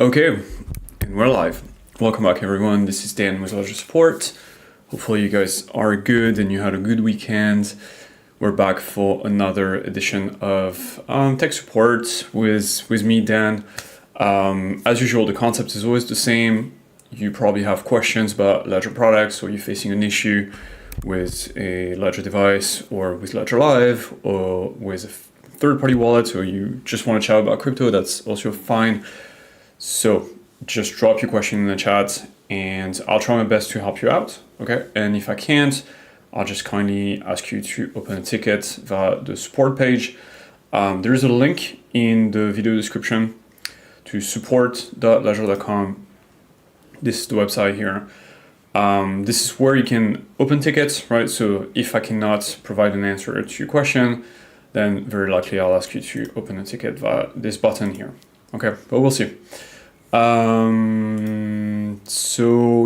Okay, and we're live. Welcome back, everyone. This is Dan with Ledger Support. Hopefully you guys are good and you had a good weekend. We're back for another edition of tech support with me, Dan. As usual, the concept is always the same. You probably have questions about Ledger products, or you're facing an issue with a Ledger device or with Ledger Live or with a third-party wallet, or you just want to chat about crypto. That's also fine. So just drop your question in the chat and I'll try my best to help you out, okay? And if I can't, I'll just kindly ask you to open a ticket via the support page. There is a link in the video description to support.ledger.com. This is the website here. This is where you can open tickets, right? So if I cannot provide an answer to your question, then very likely I'll ask you to open a ticket via this button here. Okay, but we'll see. So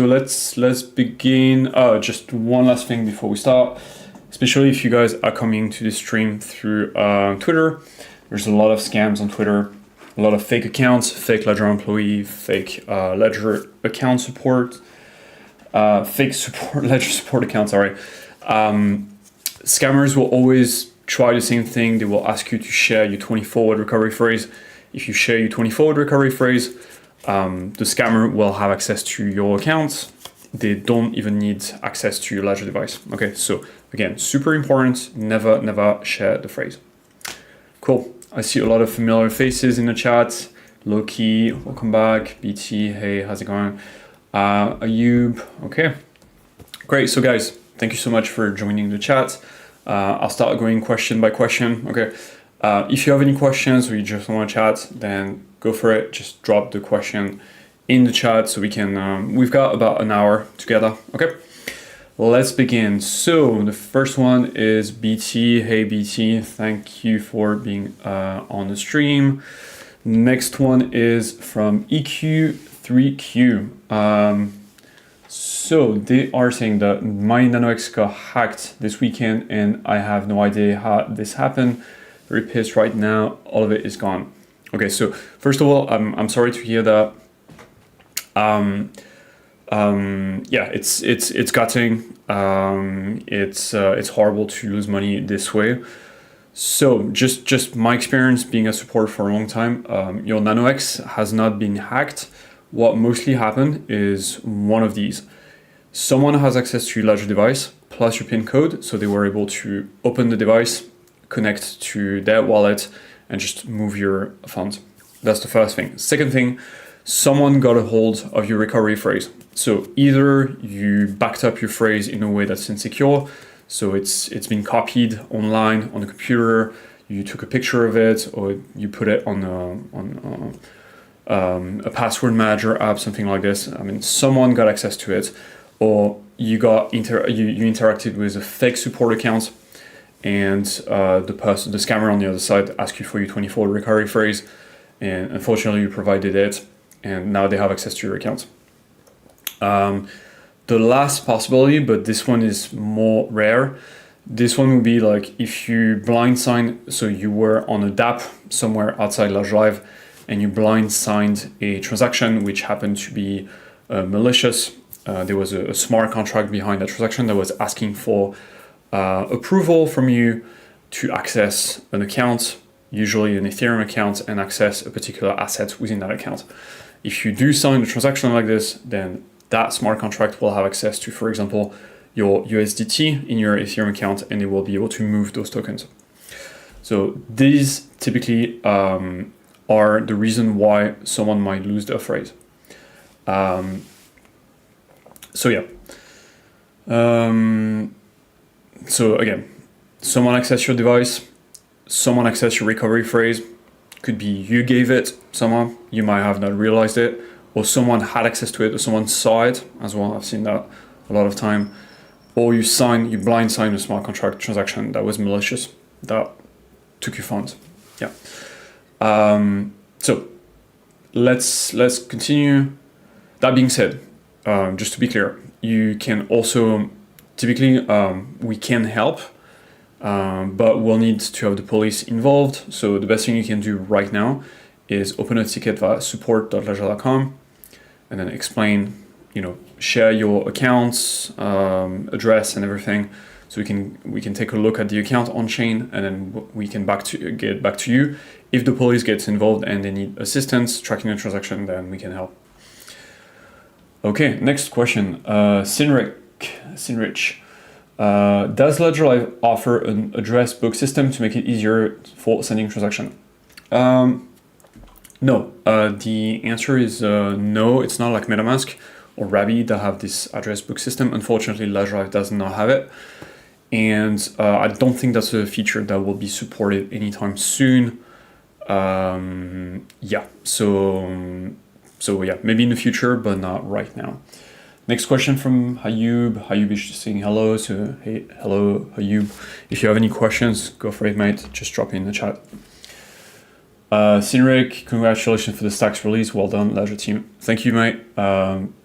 let's begin. Just one last thing before we start, especially if you guys are coming to this stream through Twitter. There's a lot of scams on Twitter, a lot of fake accounts, fake Ledger employee, fake Ledger account support, fake support Ledger support account. Sorry, scammers will always try the same thing. They will ask you to share your 24-word recovery phrase. If you share your 24-word recovery phrase, the scammer will have access to your account. They don't even need access to your Ledger device. Okay, so again, super important, never share the phrase. Cool, I see a lot of familiar faces in the chat. Loki, welcome back. BT, hey, how's it going? Ayub, okay. Great, so guys, thank you so much for joining the chat. I'll start going question by question, okay. If you have any questions or you just want to chat, then go for it. Just drop the question in the chat so we can, we've got about an hour together. Okay, let's begin. So the first one is BT. Hey BT, thank you for being on the stream. Next one is from EQ3Q. So they are saying that my NanoX got hacked this weekend and I have no idea how this happened. Very pissed right now, all of it is gone. Okay, so first of all, I'm sorry to hear that. Yeah, it's gutting. It's horrible to lose money this way. So just my experience being a support for a long time, your NanoX has not been hacked. What mostly happened is one of these. Someone has access to your Ledger device plus your PIN code, so they were able to open the device, connect to their wallet, and just move your funds. That's the first thing. Second thing, someone got a hold of your recovery phrase. So either you backed up your phrase in a way that's insecure, so it's been copied online on the computer, you took a picture of it, or you put it on a password manager app, something like this. I mean, someone got access to it, or you got you interacted with a fake support account, and the scammer on the other side asked you for your 24 recovery phrase, and unfortunately you provided it, and now they have access to your account. The last possibility, but this one is more rare, this one would be like if you blind sign, so you were on a DApp somewhere outside Ledger Live, and you blind signed a transaction which happened to be malicious. There was a smart contract behind that transaction that was asking for approval from you to access an account, usually an Ethereum account, and access a particular asset within that account. If you do sign a transaction like this, then that smart contract will have access to, for example, your USDT in your Ethereum account, and they will be able to move those tokens. So these typically are the reason why someone might lose their phrase. So yeah. So again, someone accessed your device, someone accessed your recovery phrase. Could be you gave it someone, you might have not realized it, or someone had access to it, or someone saw it as well. I've seen that a lot of time. Or you blind signed a smart contract transaction that was malicious, that took your funds. Yeah. So let's continue. That being said, just to be clear, you can also typically we can help, but we'll need to have the police involved. So the best thing you can do right now is open a ticket via support.ledger.com and then explain, share your accounts, address and everything. So we can take a look at the account on chain, and then we can get back to you. If the police gets involved and they need assistance tracking the transaction, then we can help. Okay, next question. Sinrich. Does Ledger Live offer an address book system to make it easier for sending transaction? No. The answer is no. It's not like MetaMask or Rabby that have this address book system. Unfortunately, Ledger Live does not have it. And I don't think that's a feature that will be supported anytime soon. Yeah, so yeah, maybe in the future, but not right now. Next question from Hayub. Hayub is just saying hello, so hey, hello Hayub. If you have any questions, go for it, mate. Just drop it in the chat. Sinrik, congratulations for the Stax release. Well done, Ledger team. Thank you, mate.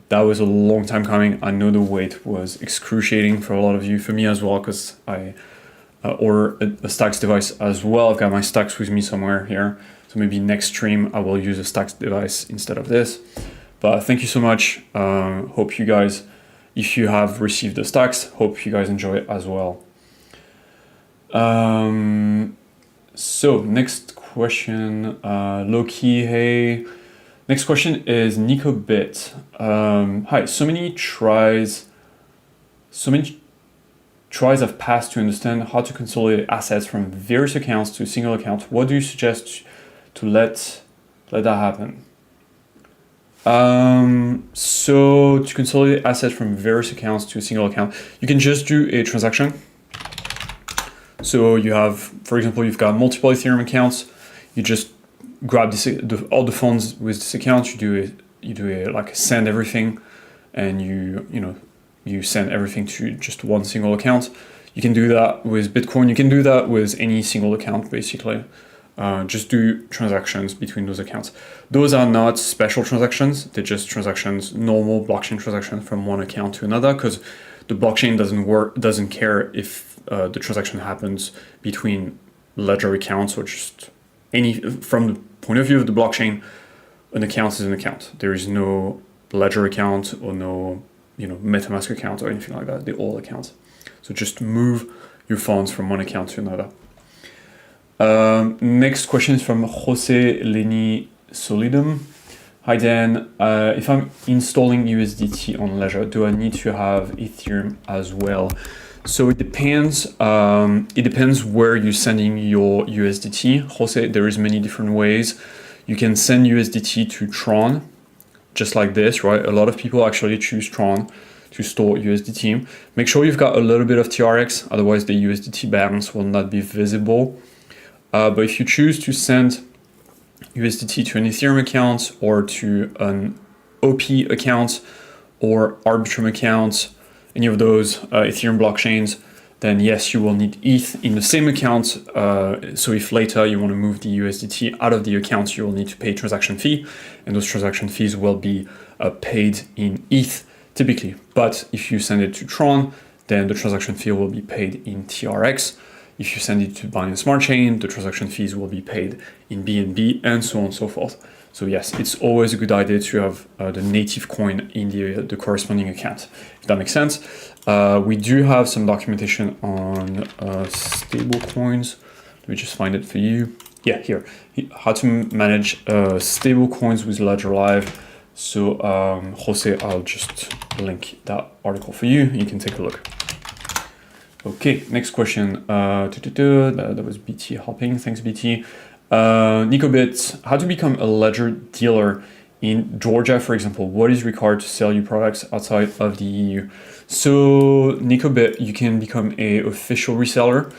That was a long time coming. I know the wait was excruciating for a lot of you, for me as well, because I ordered a Stax device as well. I've got my Stax with me somewhere here. So maybe next stream I will use a Stax device instead of this. But thank you so much. Hope you guys, if you have received the Stax, hope you guys enjoy it as well. So next question, Loki, hey. Next question is Nico Bit. Hi, so many tries have passed to understand how to consolidate assets from various accounts to a single account. What do you suggest to let that happen? So to consolidate assets from various accounts to a single account, you can just do a transaction. So you have, for example, you've got multiple Ethereum accounts. You just grab all the funds with this account. You do a like send everything, and you send everything to just one single account. You can do that with Bitcoin. You can do that with any single account, basically. Just do transactions between those accounts. Those are not special transactions. They're just transactions, normal blockchain transactions from one account to another, because the blockchain doesn't care if the transaction happens between ledger accounts or just from the point of view of the blockchain. An account is an account. There is no ledger account or no MetaMask account or anything like that. They're all accounts. So just move your funds from one account to another. Next question is from Jose Leni Solidum. Hi Dan, if I'm installing USDT on Ledger, do I need to have Ethereum as well? So it depends. It depends where you're sending your USDT. Jose, there is many different ways. You can send USDT to Tron, just like this, right? A lot of people actually choose Tron to store USDT. Make sure you've got a little bit of TRX, otherwise the USDT balance will not be visible. But if you choose to send USDT to an Ethereum account or to an OP account or Arbitrum account, any of those Ethereum blockchains, then yes, you will need ETH in the same account. So if later you want to move the USDT out of the account, you will need to pay transaction fee, and those transaction fees will be paid in ETH typically. But if you send it to Tron, then the transaction fee will be paid in TRX. If you send it to Binance Smart Chain, the transaction fees will be paid in BNB, and so on and so forth. So yes, it's always a good idea to have the native coin in the corresponding account, if that makes sense. We do have some documentation on stablecoins. Let me just find it for you. Yeah, here. How to manage stablecoins with Ledger Live. So Jose, I'll just link that article for you. You can take a look. Okay, next question. That was BT hopping. Thanks, BT. Nicobit, how to become a Ledger dealer in Georgia, for example? What is required to sell your products outside of the EU? So, Nicobit, you can become an official reseller.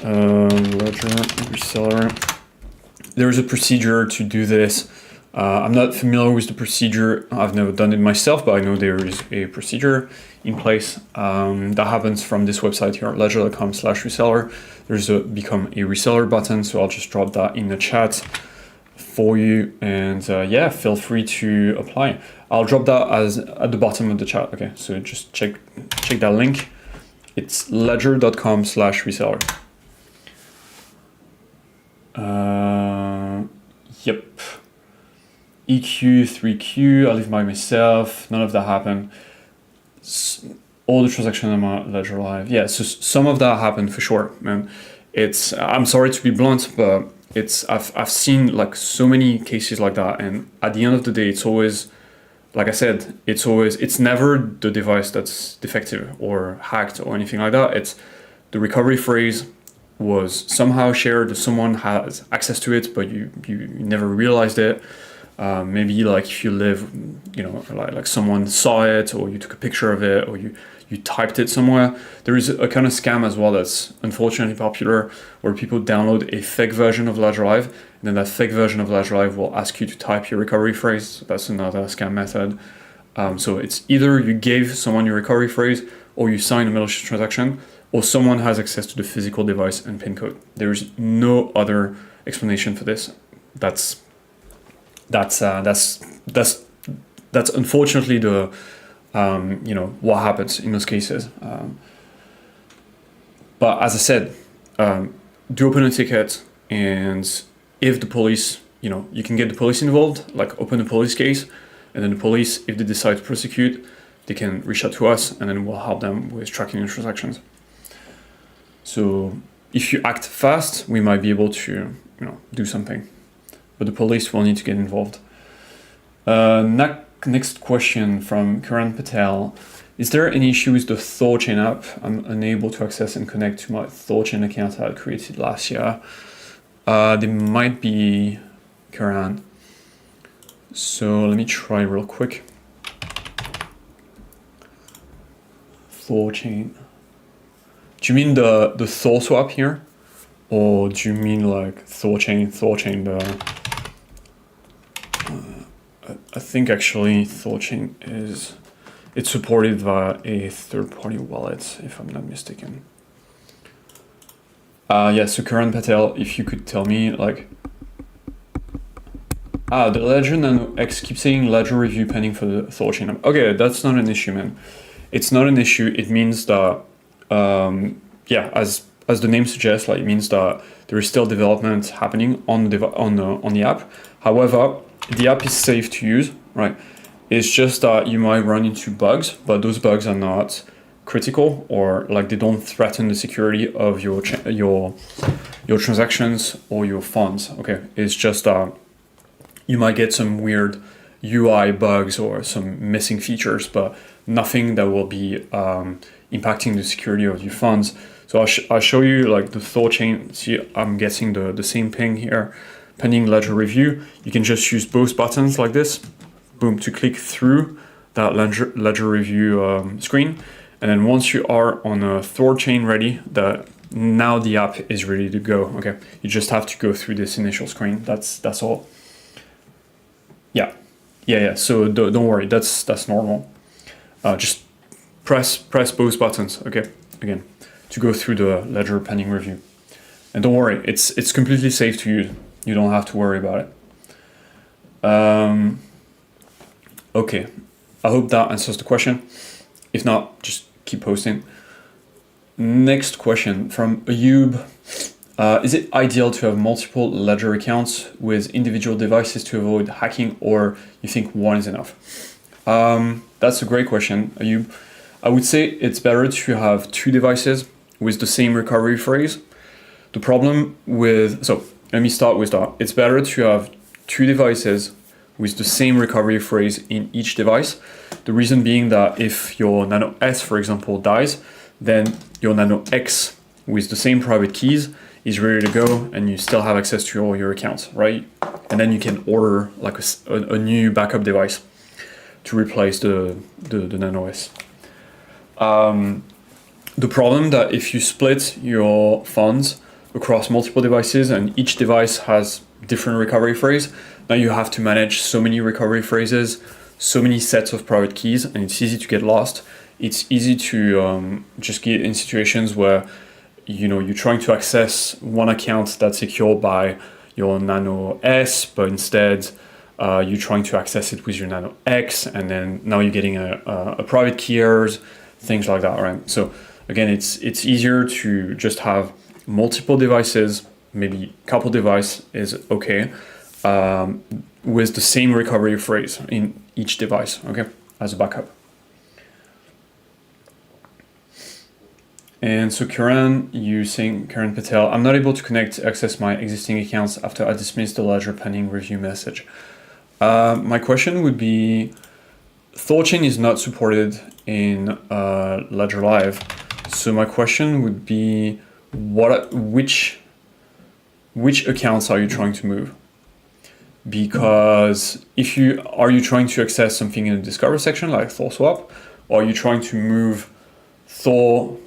Ledger reseller. There's a procedure to do this. I'm not familiar with the procedure. I've never done it myself, but I know there is a procedure in place that happens from this website here, ledger.com/reseller. There's a become a reseller button, so I'll just drop that in the chat for you, and yeah, feel free to apply. I'll drop that at the bottom of the chat. Okay, so just check that link. It's ledger.com/reseller. Yep. EQ, 3Q, I leave by myself, none of that happened. All the transactions on my ledger live. Yeah, so some of that happened for sure, man. I'm sorry to be blunt, but I've seen like so many cases like that, and at the end of the day, it's always, like I said, it's never the device that's defective or hacked or anything like that. It's the recovery phrase was somehow shared, someone has access to it, but you never realized it. Maybe like if you live, like someone saw it, or you took a picture of it, or you typed it somewhere. There is a kind of scam as well that's unfortunately popular, where people download a fake version of Ledger Live, and then that fake version of Ledger Live will ask you to type your recovery phrase. So that's another scam method. So it's either you gave someone your recovery phrase, or you signed a malicious transaction, or someone has access to the physical device and PIN code. There's no other explanation for this. That's unfortunately the what happens in those cases. But as I said, do open a ticket, and if the police, you can get the police involved, like open a police case, and then the police, if they decide to prosecute, they can reach out to us, and then we'll help them with tracking your transactions. So if you act fast, we might be able to, do something, but the police will need to get involved. Next question from Karan Patel. Is there any issue with the Thorchain app? I'm unable to access and connect to my Thorchain account I had created last year. There might be, Karan. So let me try real quick. Thorchain. Do you mean the Thor swap here? Or do you mean like Thorchain, I think actually Thorchain it's supported via a third-party wallet, if I'm not mistaken. So Karan Patel, if you could tell me like, the Ledger Nano X keeps saying Ledger review pending for the Thorchain. Okay, that's not an issue, man. It's not an issue. It means that, as the name suggests, like it means that there is still development happening on the app. However, the app is safe to use, right? It's just that you might run into bugs, but those bugs are not critical, or like they don't threaten the security of your transactions or your funds. Okay, it's just you might get some weird UI bugs or some missing features, but nothing that will be impacting the security of your funds. So I'll show you like the Thorchain. See, I'm getting the same ping here, pending Ledger review. You can just use both buttons like this, boom, to click through that Ledger review screen. And then once you are on a Thorchain ready, now the app is ready to go. Okay, you just have to go through this initial screen. That's all. Yeah. So don't worry, that's normal. Just press both buttons. Okay, again, to go through the Ledger pending review. And don't worry, it's completely safe to use. You don't have to worry about it. Okay, I hope that answers the question. If not, just keep posting. Next question from Ayub. Is it ideal to have multiple Ledger accounts with individual devices to avoid hacking, or you think one is enough? That's a great question, Ayub. I would say it's better to have two devices with the same recovery phrase. The problem let me start with that. It's better to have two devices with the same recovery phrase in each device. The reason being that if your Nano S, for example, dies, then your Nano X with the same private keys is ready to go, and you still have access to all your accounts, right? And then you can order like a new backup device to replace the Nano S. The problem that if you split your funds across multiple devices and each device has different recovery phrase, now you have to manage so many recovery phrases, so many sets of private keys, and it's easy to get lost. It's easy to just get in situations where you're trying to access one account that's secured by your Nano S, but instead you're trying to access it with your Nano X, and then now you're getting a private key errors, things like that, right? So again, it's easier to just have multiple devices, maybe a couple devices is okay. with the same recovery phrase in each device, okay, as a backup. And so Karan, you saying, Karan Patel, I'm not able to connect to access my existing accounts after I dismissed the ledger pending review message. My question would be, Thorchain is not supported in Ledger Live. So my question would be, which accounts are you trying to move? Because are you trying to access something in the Discover section like ThorSwap, or are you trying to move Thor,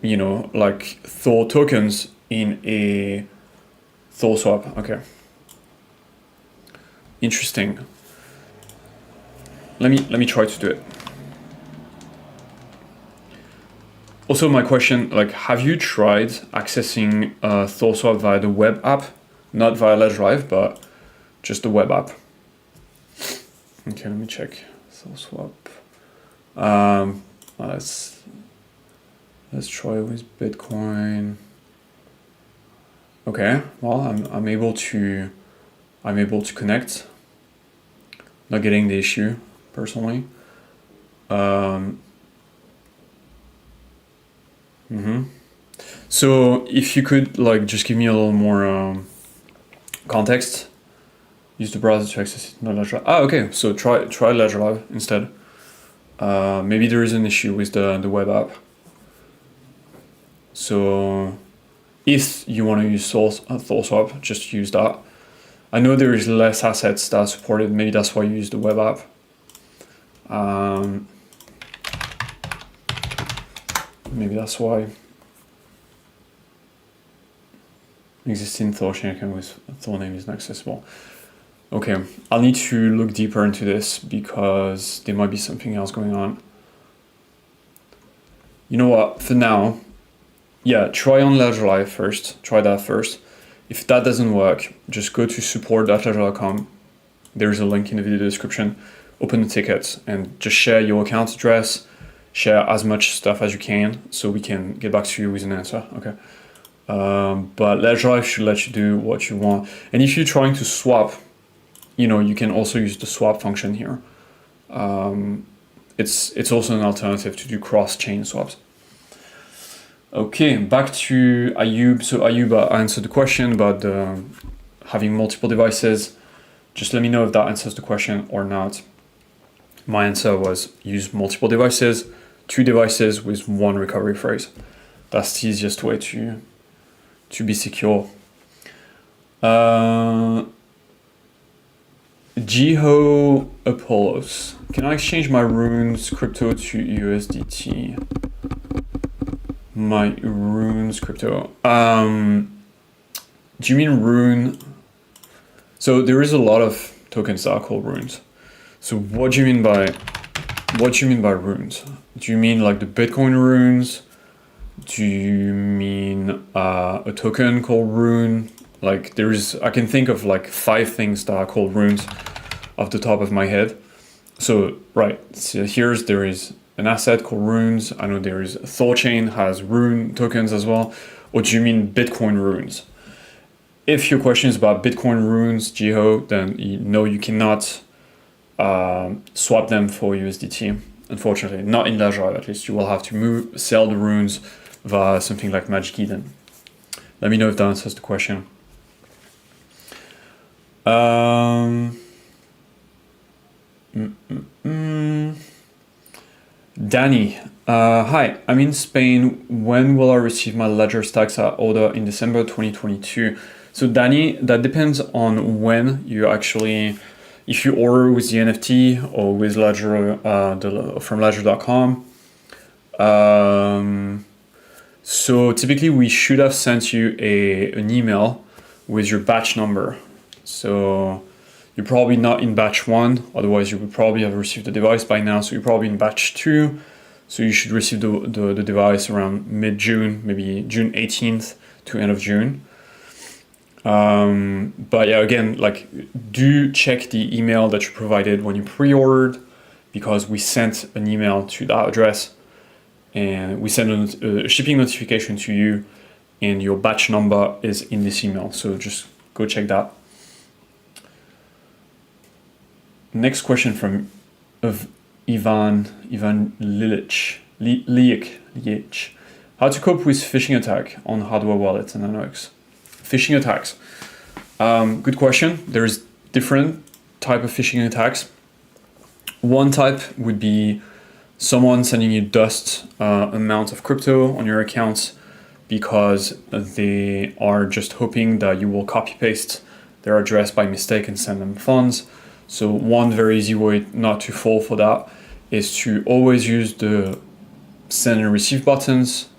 like Thor tokens in a ThorSwap? Okay. Interesting. Let me try to do it. Also, my question, like, have you tried accessing ThorSwap via the web app? Not via Ledger Live, but just the web app. Okay, let me check. ThorSwap. Let's try with Bitcoin. Okay, well, I'm able to connect. Not getting the issue personally. So if you could just give me a little more context. Use the browser to access it, not Ledger. Okay, so try Ledger Live instead. Maybe there is an issue with the web app. So if you want to use ThorSwap, just use that. I know there is less assets that are supported. Maybe that's why you use the web app. Maybe that's why. Existing Thorchain account with Thor name is not accessible. Okay, I'll need to look deeper into this because there might be something else going on. You know what, for now, yeah, try on Ledger Live first. Try that first. If that doesn't work, just go to support.ledger.com. There's a link in the video description. Open the ticket and just share your account address, share as much stuff as you can so we can get back to you with an answer, okay? But Ledger Live should let you do what you want. And if you're trying to swap, you can also use the swap function here. It's also an alternative to do cross-chain swaps. Okay, back to Ayub. So Ayub answered the question about having multiple devices. Just let me know if that answers the question or not. My answer was use multiple devices, 2 devices with 1 recovery phrase. That's the easiest way to be secure. Jiho Apollos. Can I exchange my runes crypto to USDT? My runes crypto. Do you mean rune? So there is a lot of tokens that are called runes. So what do you mean by runes? Do you mean like the Bitcoin runes? Do you mean a token called rune? Like I can think of like 5 things that are called runes off the top of my head. So right, so there is an asset called runes. I know there is Thorchain has rune tokens as well. Or do you mean Bitcoin runes? If your question is about Bitcoin runes, Jiho, then no, you cannot swap them for USDT. Unfortunately, not in Ledger Live at least. You will have to sell the runes via something like Magic Eden. Let me know if that answers the question. Danny, hi, I'm in Spain. When will I receive my Ledger Stax order in December 2022? So Danny, that depends on when you actually, if you order with the NFT or with Ledger, from ledger.com. So typically we should have sent you an email with your batch number. So you're probably not in batch 1, otherwise you would probably have received the device by now. So you're probably in batch 2. So you should receive the device around mid-June, maybe June 18th to end of June. But yeah, again, like do check the email that you provided when you pre-ordered, because we sent an email to that address and we sent a shipping notification to you, and your batch number is in this email. So just go check that. Next question from of Ivan Lilich. How to cope with phishing attack on hardware wallets and NOx? Phishing attacks. Good question. There's different type of phishing attacks. One type would be someone sending you dust amount of crypto on your accounts because they are just hoping that you will copy paste their address by mistake and send them funds. So one very easy way not to fall for that is to always use the send and receive buttons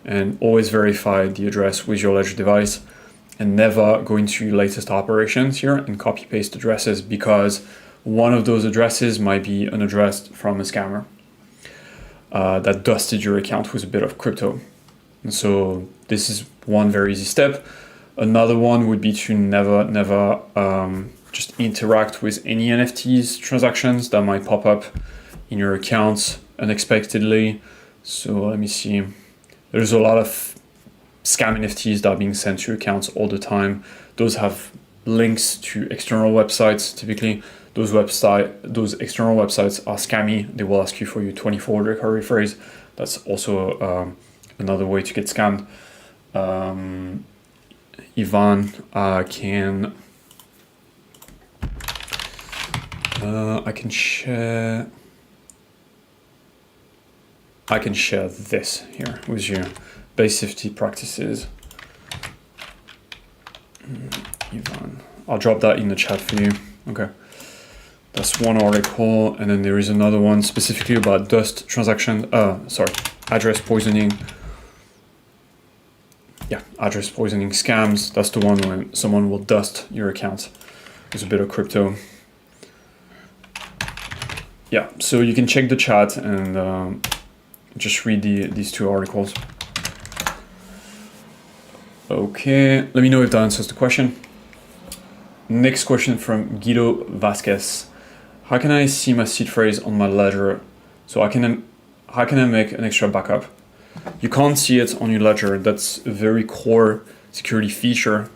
and always verify the address with your Ledger device, and never go into your latest operations here and copy paste addresses, because one of those addresses might be an address from a scammer that dusted your account with a bit of crypto. And so this is one very easy step. Another one would be to never just interact with any NFTs transactions that might pop up in your accounts unexpectedly. So let me see. There's a lot of scam NFTs that are being sent to accounts all the time. Those have links to external websites. Typically, those external websites are scammy. They will ask you for your 24 recovery phrase. That's also another way to get scammed. Ivan, I can share this here with you. Base safety practices. Ivan, I'll drop that in the chat for you. Okay, that's one article, and then there is another one specifically about dust transaction. Address poisoning. Yeah, address poisoning scams. That's the one when someone will dust your account with a bit of crypto. Yeah, so you can check the chat and just read these two articles. Okay, let me know if that answers the question. Next question from Guido Vasquez. How can I see my seed phrase on my ledger? So how can I make an extra backup? You can't see it on your ledger. That's a very core security feature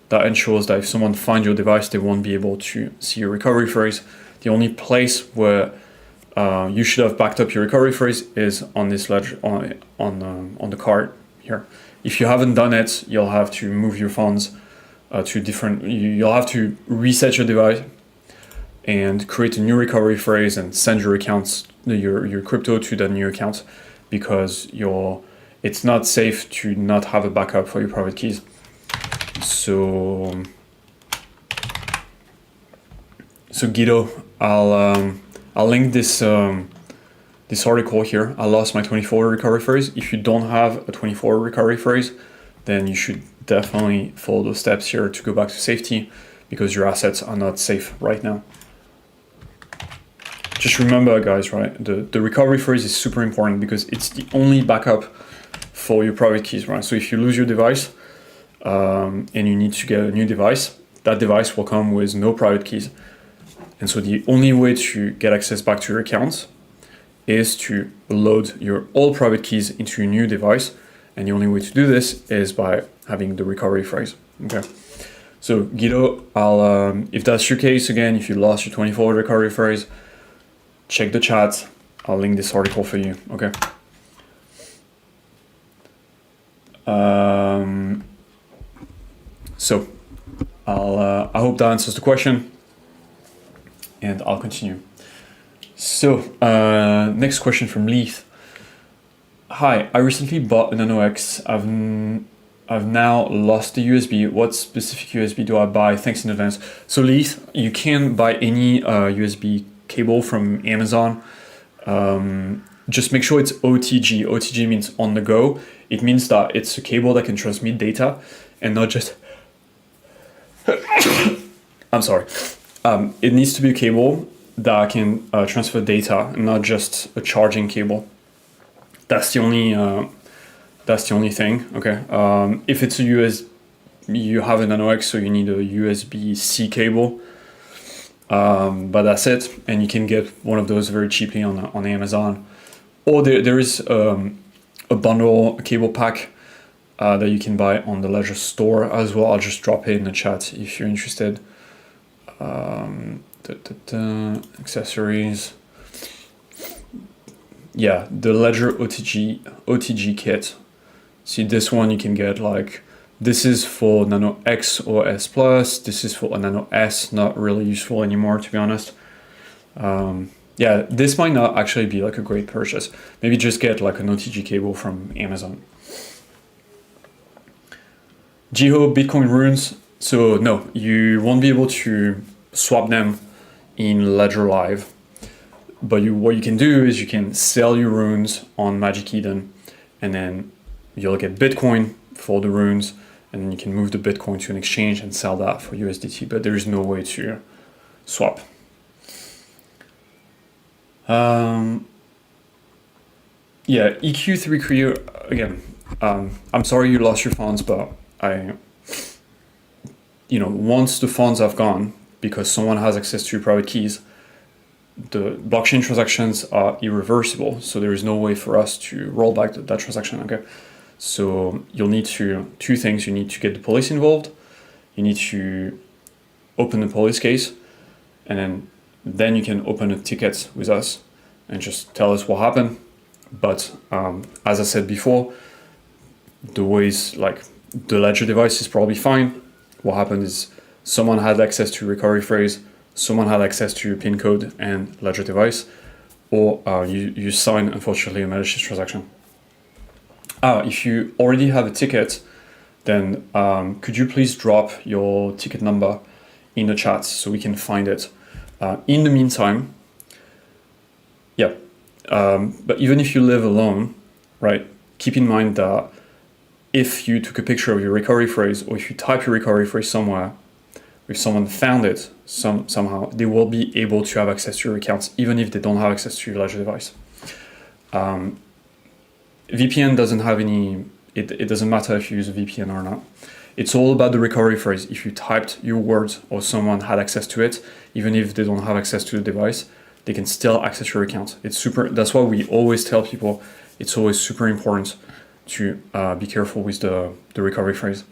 that ensures that if someone finds your device, they won't be able to see your recovery phrase. The only place where you should have backed up your recovery phrase is on this ledger, on the card here. If you haven't done it, you'll have to move your funds to different. You'll have to reset your device and create a new recovery phrase and send your accounts, your crypto to that new account, because it's not safe to not have a backup for your private keys. So Guido, I'll link this article here. I lost my 24 recovery phrase. If you don't have a 24 recovery phrase, then you should definitely follow those steps here to go back to safety, because your assets are not safe right now. Just remember, guys, right? The recovery phrase is super important because it's the only backup for your private keys, right? So if you lose your device and you need to get a new device, that device will come with no private keys. And so the only way to get access back to your account is to load your old private keys into your new device. And the only way to do this is by having the recovery phrase. Okay. So Guido, if that's your case, again, if you lost your 24 recovery phrase, check the chat. I'll link this article for you. Okay. So I hope that answers the question, and I'll continue. So next question from Leith. Hi, I recently bought an NOx. I've now lost the USB. What specific USB do I buy? Thanks in advance. So Leith, you can buy any USB cable from Amazon. Just make sure it's OTG. OTG means on the go. It means that it's a cable that can transmit data and not just... I'm sorry. It needs to be a cable that can transfer data and not just a charging cable. That's the only thing. Okay. If it's a USB, you have an NOx, so you need a USB-C cable. But that's it, and you can get one of those very cheaply on Amazon. Or there is a bundle, a cable pack that you can buy on the Ledger store as well. I'll just drop it in the chat if you're interested. Accessories. Yeah, the Ledger OTG kit. See, this one you can get like, this is for Nano X or S Plus. This is for a Nano S, not really useful anymore, to be honest. Yeah, this might not actually be like a great purchase. Maybe just get like an OTG cable from Amazon. Jiho Bitcoin runes. So no, you won't be able to swap them in Ledger Live. But what you can do is you can sell your runes on Magic Eden, and then you'll get Bitcoin for the runes, and then you can move the Bitcoin to an exchange and sell that for USDT, but there is no way to swap. Yeah, EQ3 Creo, again, I'm sorry you lost your funds, but once the funds have gone, because someone has access to your private keys, the blockchain transactions are irreversible, so there is no way for us to roll back that transaction. Okay, so you'll need two things. You need to get the police involved. You need to open the police case, and then you can open a ticket with us and just tell us what happened. But as I said before, the ways like the Ledger device is probably fine. What happened is someone had access to recovery phrase, someone had access to your PIN code and Ledger device, or you sign, unfortunately, a malicious transaction. If you already have a ticket, then could you please drop your ticket number in the chat so we can find it. In the meantime, yeah, but even if you live alone, right, keep in mind that if you took a picture of your recovery phrase, or if you type your recovery phrase somewhere, if someone found it somehow, they will be able to have access to your accounts, even if they don't have access to your Ledger device. VPN doesn't have any, it doesn't matter if you use a VPN or not. It's all about the recovery phrase. If you typed your words or someone had access to it, even if they don't have access to the device, they can still access your account. That's why we always tell people it's always super important to be careful with the recovery phrase.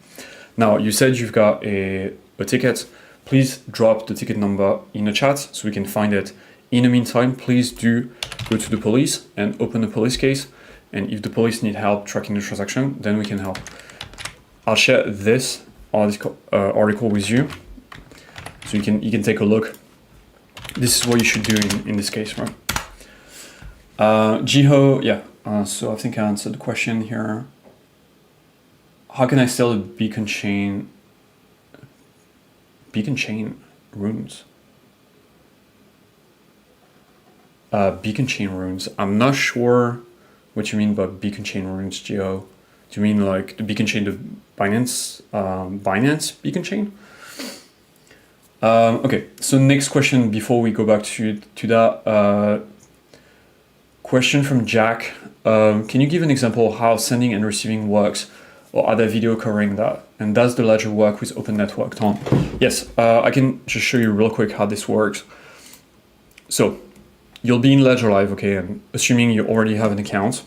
Now, you said you've got a ticket. Please drop the ticket number in the chat so we can find it. In the meantime, please do go to the police and open a police case. And if the police need help tracking the transaction, then we can help. I'll share this article with you, so you can take a look. This is what you should do in this case, right? Jiho, yeah. So I think I answered the question here. How can I sell a beacon chain runes? Beacon chain runes. I'm not sure what you mean by beacon chain runes, Gio. Do you mean like the beacon chain, the Binance beacon chain? Okay, so next question before we go back to that. Question from Jack. Can you give an example of how sending and receiving works, or are there video covering that? And does the Ledger work with open network, Tom? Yes, I can just show you real quick how this works. So you'll be in Ledger Live, okay, and assuming you already have an account,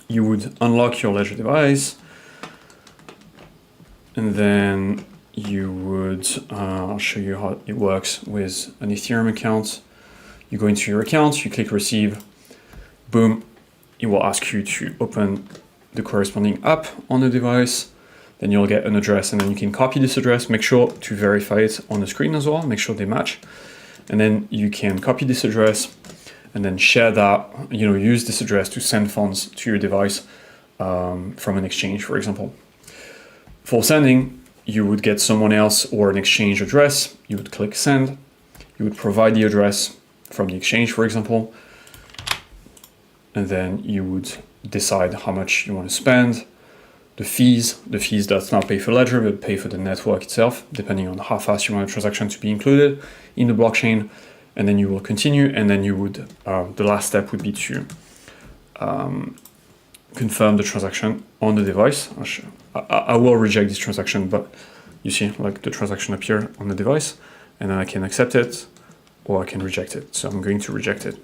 you would unlock your Ledger device, and then you would, I'll show you how it works with an Ethereum account. You go into your account, you click receive, boom, it will ask you to open the corresponding app on the device. Then you'll get an address, and then you can copy this address, make sure to verify it on the screen as well, make sure they match. And then you can copy this address and then share that, use this address to send funds to your device from an exchange, for example. For sending, you would get someone else or an exchange address. You would click send. You would provide the address from the exchange, for example. And then you would decide how much you want to spend. The fees does not pay for Ledger, but pay for the network itself, depending on how fast you want a transaction to be included in the blockchain. And then you will continue, and then you would, the last step would be to confirm the transaction on the device. I will reject this transaction, but you see like the transaction appear on the device, and then I can accept it or I can reject it. So I'm going to reject it.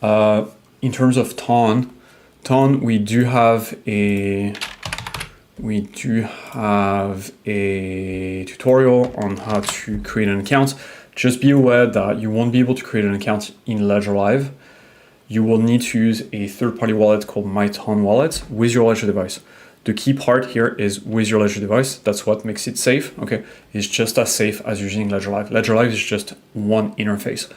In terms of Thorchain, we do have a we do have a tutorial on how to create an account. Just be aware that you won't be able to create an account in Ledger Live. You will need to use a third-party wallet called MyTon wallet with your Ledger device. The key part here is with your Ledger device. That's what makes it safe. Okay, it's just as safe as using Ledger Live. Ledger Live is just one interface.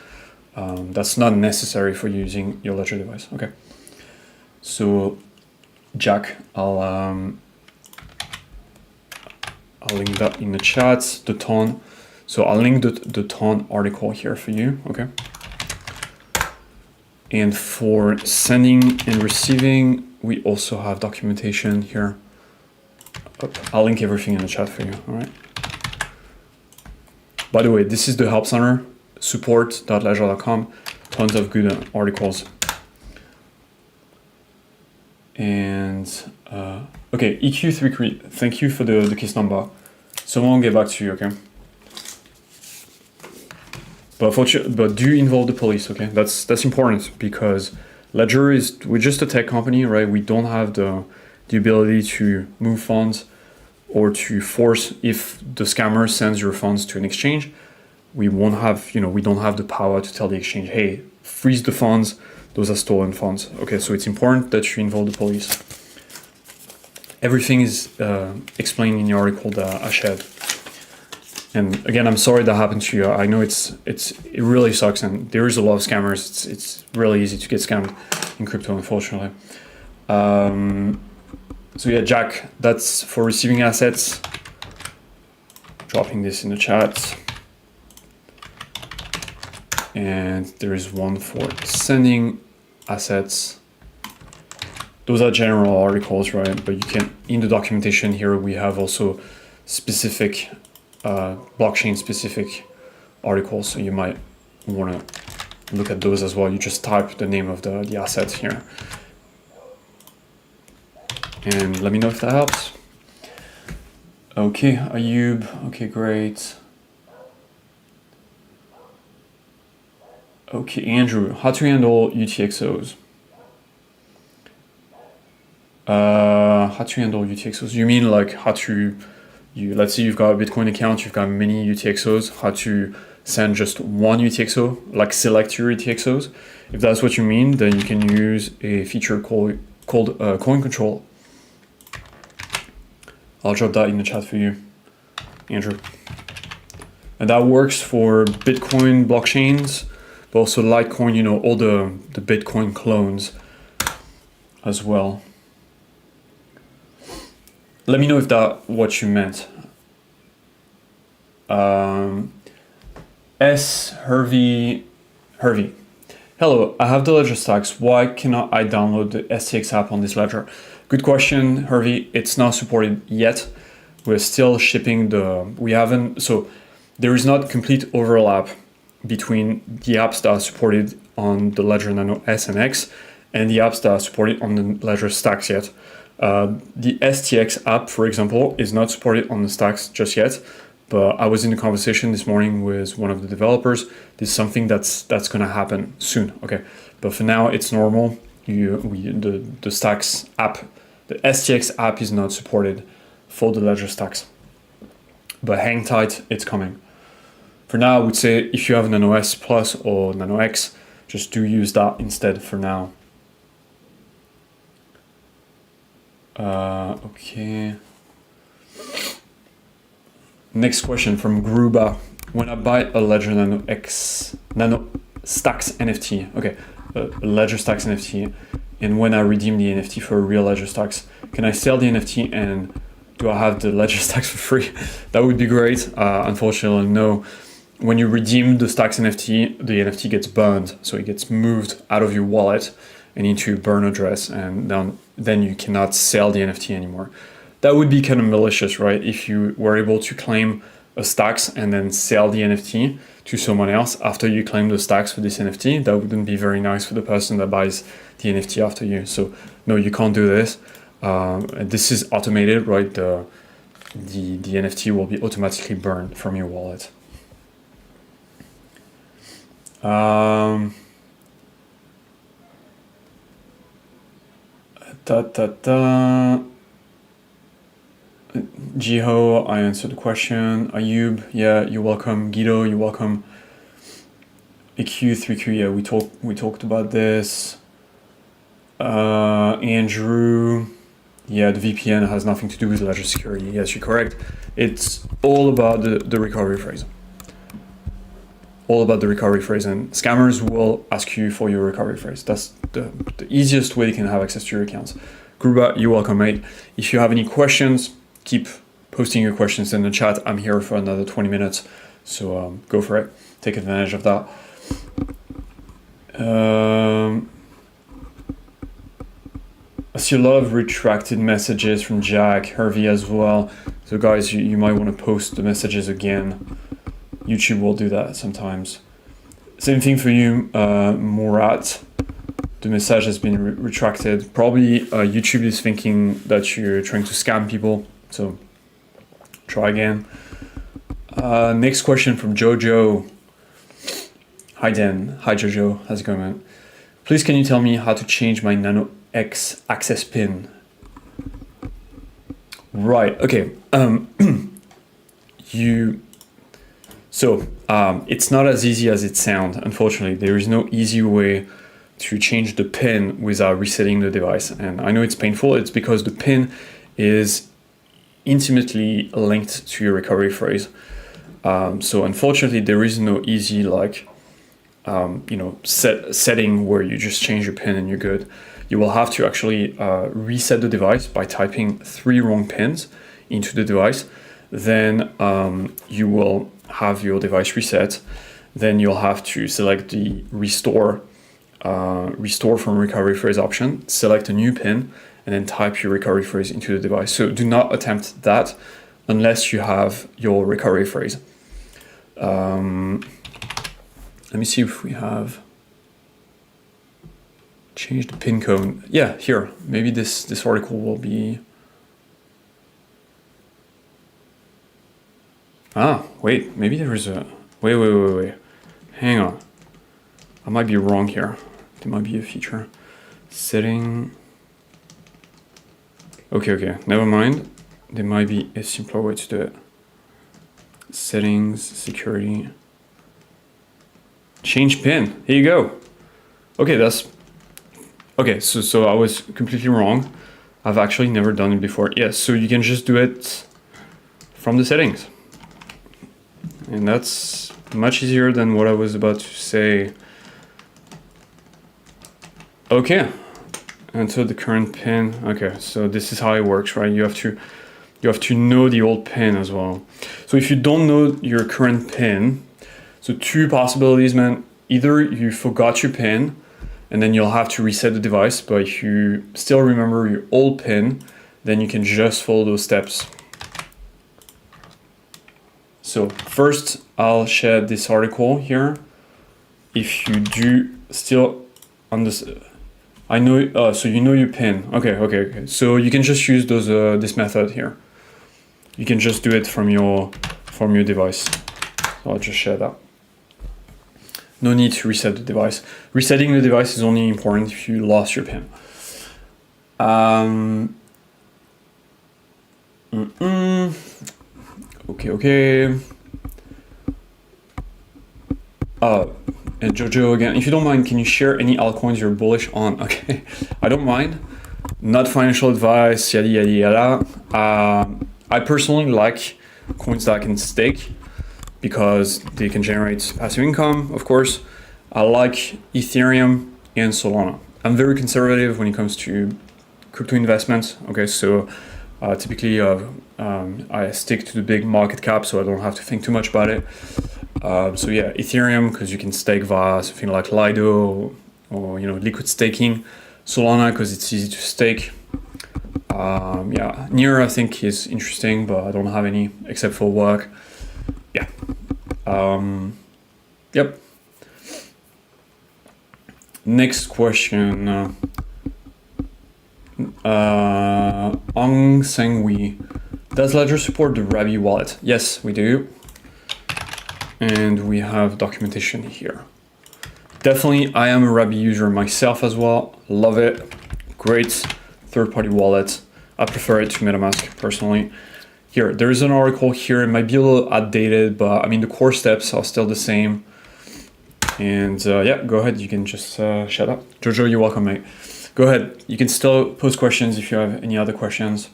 That's not necessary for using your Ledger device. Okay, so Jack, I'll link that in the chat. The Ton. So I'll link the Ton article here for you. Okay. And for sending and receiving, we also have documentation here. I'll link everything in the chat for you, all right? By the way, this is the Help Center, support.ledger.com, tons of good articles. And, okay, EQ33, thank you for the case number. Someone will get back to you, okay? But do involve the police, okay? That's important because Ledger we're just a tech company, right? We don't have the ability to move funds or to force, if the scammer sends your funds to an exchange, we won't have, we don't have the power to tell the exchange, hey, freeze the funds, those are stolen funds. Okay, so it's important that you involve the police. Everything is explained in the article that I shared. And again, I'm sorry that happened to you. I know it really sucks, and there is a lot of scammers. It's really easy to get scammed in crypto, unfortunately. So yeah, Jack, that's for receiving assets. Dropping this in the chat. And there is one for sending assets. Those are general articles, right? But you can, in the documentation here, we have also specific blockchain specific articles, so you might want to look at those as well. You just type the name of the asset here and let me know if that helps. Okay, Ayub, okay, great. Okay, Andrew, how to handle UTXOs? How to handle UTXOs? You mean like how to let's say you've got a Bitcoin account, you've got many UTXOs, how to send just one UTXO, like select your UTXOs. If that's what you mean, then you can use a feature called coin control. I'll drop that in the chat for you, Andrew. And that works for Bitcoin blockchains, but also Litecoin, all the Bitcoin clones as well. Let me know if that's what you meant. Hervey. Hello, I have the Ledger Stax. Why cannot I download the STX app on this Ledger? Good question, Hervey. It's not supported yet. We're still shipping so there is not complete overlap between the apps that are supported on the Ledger Nano S and X and the apps that are supported on the Ledger Stax yet. The STX app, for example, is not supported on the Stax just yet, but I was in a conversation this morning with one of the developers. This is something that's going to happen soon. Okay, but for now it's normal. The Stax app, the STX app is not supported for the Ledger Stax, but hang tight, it's coming. For now, I would say if you have Nano S Plus or Nano X, just do use that instead for now. Okay. Next question from Gruba. When I buy a Ledger Nano Stax NFT, okay, a Ledger Stax NFT, and when I redeem the NFT for a real Ledger Stax, can I sell the NFT and do I have the Ledger Stax for free? That would be great. Unfortunately, no. When you redeem the Stax NFT, the NFT gets burned, so it gets moved out of your wallet and into a burn address, and then you cannot sell the NFT anymore. That would be kind of malicious, right? If you were able to claim a Stax and then sell the NFT to someone else after you claim the Stax for this NFT, that wouldn't be very nice for the person that buys the NFT after you. So no, you can't do this. This is automated, right? The NFT will be automatically burned from your wallet. Jiho, I answered the question. Ayub, yeah, you're welcome. Guido, you're welcome. EQ3Q, yeah, we talked about this. Andrew, yeah, the VPN has nothing to do with ledger security. Yes, you're correct. It's all about the recovery phrase. All about the recovery phrase, and scammers will ask you for your recovery phrase. That's the easiest way they can have access to your accounts. Gruba, you're welcome, mate. If you have any questions, keep posting your questions in the chat. I'm here for another 20 minutes, so go for it. Take advantage of that. I see a lot of retracted messages from Jack, Hervey as well. So guys, you might want to post the messages again. YouTube will do that sometimes. Same thing for you, Murat. The message has been retracted. Probably YouTube is thinking that you're trying to scam people. So try again. Next question from Jojo. Hi Dan. Hi Jojo. How's it going, man? Please can you tell me how to change my Nano X access pin? Right. Okay. It's not as easy as it sounds. Unfortunately, there is no easy way to change the pin without resetting the device. And I know it's painful. It's because the pin is intimately linked to your recovery phrase. So unfortunately, there is no easy setting where you just change your pin and you're good. You will have to actually reset the device by typing 3 wrong pins into the device. Then you will have your device reset. Then you'll have to select the restore from recovery phrase option, select a new pin, and then type your recovery phrase into the device. So do not attempt that unless you have your recovery phrase. Let me see if we have changed the pin code. Yeah, here. Maybe this article will be. Wait, maybe there is a. Wait. Hang on. I might be wrong here. There might be a feature. Setting. Okay, never mind. There might be a simpler way to do it. Settings, security. Change pin. Here you go. Okay, so I was completely wrong. I've actually never done it before. Yes, so you can just do it from the settings. And that's much easier than what I was about to say. Okay, enter the current pin. Okay, so this is how it works, right? You have to know the old pin as well. So if you don't know your current pin, so 2 possibilities, man. Either you forgot your pin, and then you'll have to reset the device, but if you still remember your old pin, then you can just follow those steps. So first, I'll share this article here. If you do still understand, I know, so you know your pin. Okay. So you can just use those this method here. You can just do it from your device. So I'll just share that. No need to reset the device. Resetting the device is only important if you lost your pin. Okay. And Jojo again, if you don't mind, can you share any altcoins you're bullish on? Okay, I don't mind. Not financial advice, yada. I personally like coins that I can stake because they can generate passive income, of course. I like Ethereum and Solana. I'm very conservative when it comes to crypto investments. Okay, so typically I stick to the big market cap, so I don't have to think too much about it. So yeah, Ethereum, because you can stake via something like Lido or liquid staking. Solana, because it's easy to stake. Near I think is interesting, but I don't have any except for work. Yeah. Yep. Next question. Ong Sengwi. Does Ledger support the Rabby wallet? Yes, we do. And we have documentation here. Definitely, I am a Rabby user myself as well. Love it. Great third-party wallet. I prefer it to MetaMask personally. here, there is an article here. It might be a little outdated, but I mean, the core steps are still the same. And yeah, go ahead. You can just shut up. Jojo, you're welcome, mate. Go ahead. You can still post questions if you have any other questions.